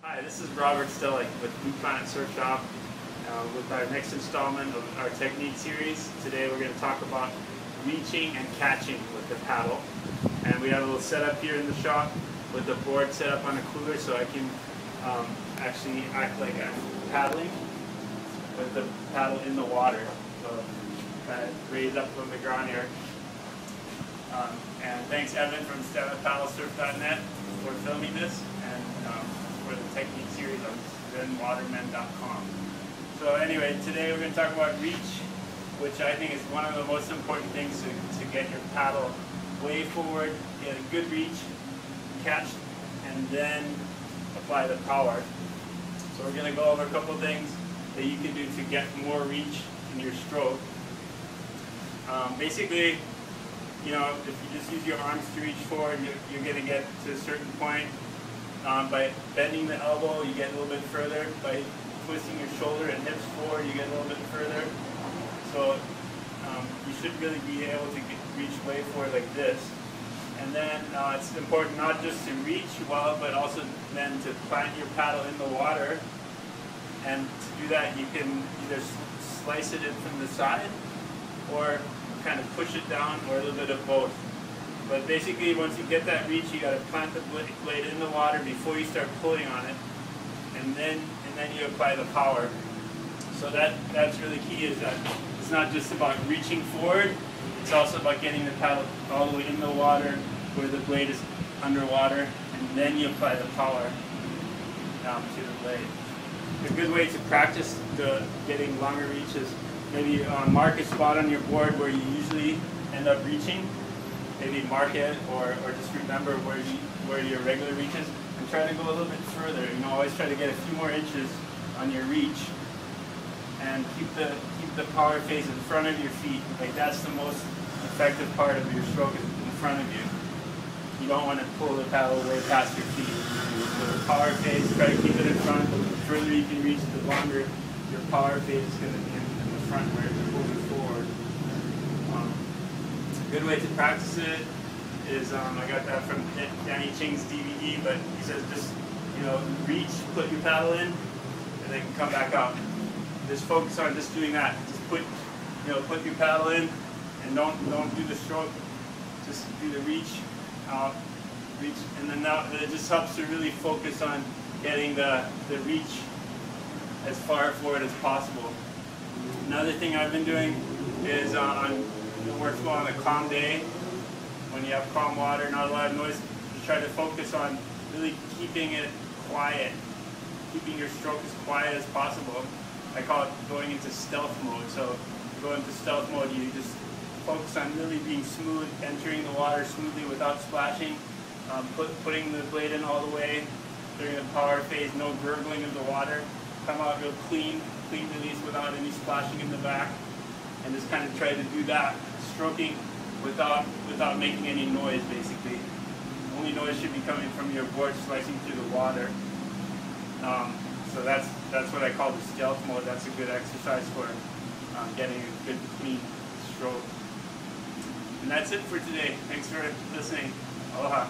Hi, this is Robert Stehlik with Surf Shop with our next installment of our technique series. Today we're going to talk about reaching and catching with the paddle. And we have a little setup here in the shop with the board set up on a cooler so I can actually act like I'm paddling with the paddle in the water. So kind of raise up from the ground here. And thanks Evan from StandUpPaddleSurf.net for filming this and for the technique series on zenwatermen.com. So anyway, today we're going to talk about reach, which I think is one of the most important things to get your paddle way forward, get a good reach, catch, and then apply the power. So we're going to go over a couple things that you can do to get more reach in your stroke. Basically, you know, if you just use your arms to reach forward, you're going to get to a certain point. By bending the elbow, you get a little bit further. By twisting your shoulder and hips forward, you get a little bit further. So you should really be able to reach way forward like this. And then it's important not just to reach well, but also then to plant your paddle in the water. And to do that, you can either slice it in from the side or kind of push it down, or a little bit of both. But basically, once you get that reach, you got to plant the blade in the water before you start pulling on it, and then you apply the power. So that's really key. Is that it's not just about reaching forward; it's also about getting the paddle all the way in the water where the blade is underwater, and then you apply the power down to the blade. A good way to practice getting longer reach is maybe mark a spot on your board where you usually end up reaching. Maybe mark it, or just remember where your regular reach is, and try to go a little bit further. You know, always try to get a few more inches on your reach, and keep the power face in front of your feet. Like that's the most effective part of your stroke, is in front of you. You don't want to pull the paddle way past your feet. So the power face, try to keep it in front. The further you can reach, the longer your power face is going to be in the front where you're moving forward. A good way to practice it is, I got that from Danny Ching's DVD, but he says just, you know, reach, put your paddle in, and then come back out. Just focus on just doing that. Just put your paddle in, and don't do the stroke. Just do the reach, out, reach, and then it just helps to really focus on getting the reach as far forward as possible. Another thing I've been doing is it works well on a calm day when you have calm water, not a lot of noise. Just try to focus on really keeping it quiet, keeping your stroke as quiet as possible. I call it going into stealth mode. So go into stealth mode, you just focus on really being smooth, entering the water smoothly without splashing, putting the blade in all the way during the power phase, no gurgling of the water. Come out real clean release without any splashing in the back, and just kind of try to do that, stroking without making any noise. Basically, only noise should be coming from your board slicing through the water. So that's what I call the stealth mode. That's a good exercise for getting a good clean stroke. And that's it for today. Thanks for listening. Aloha.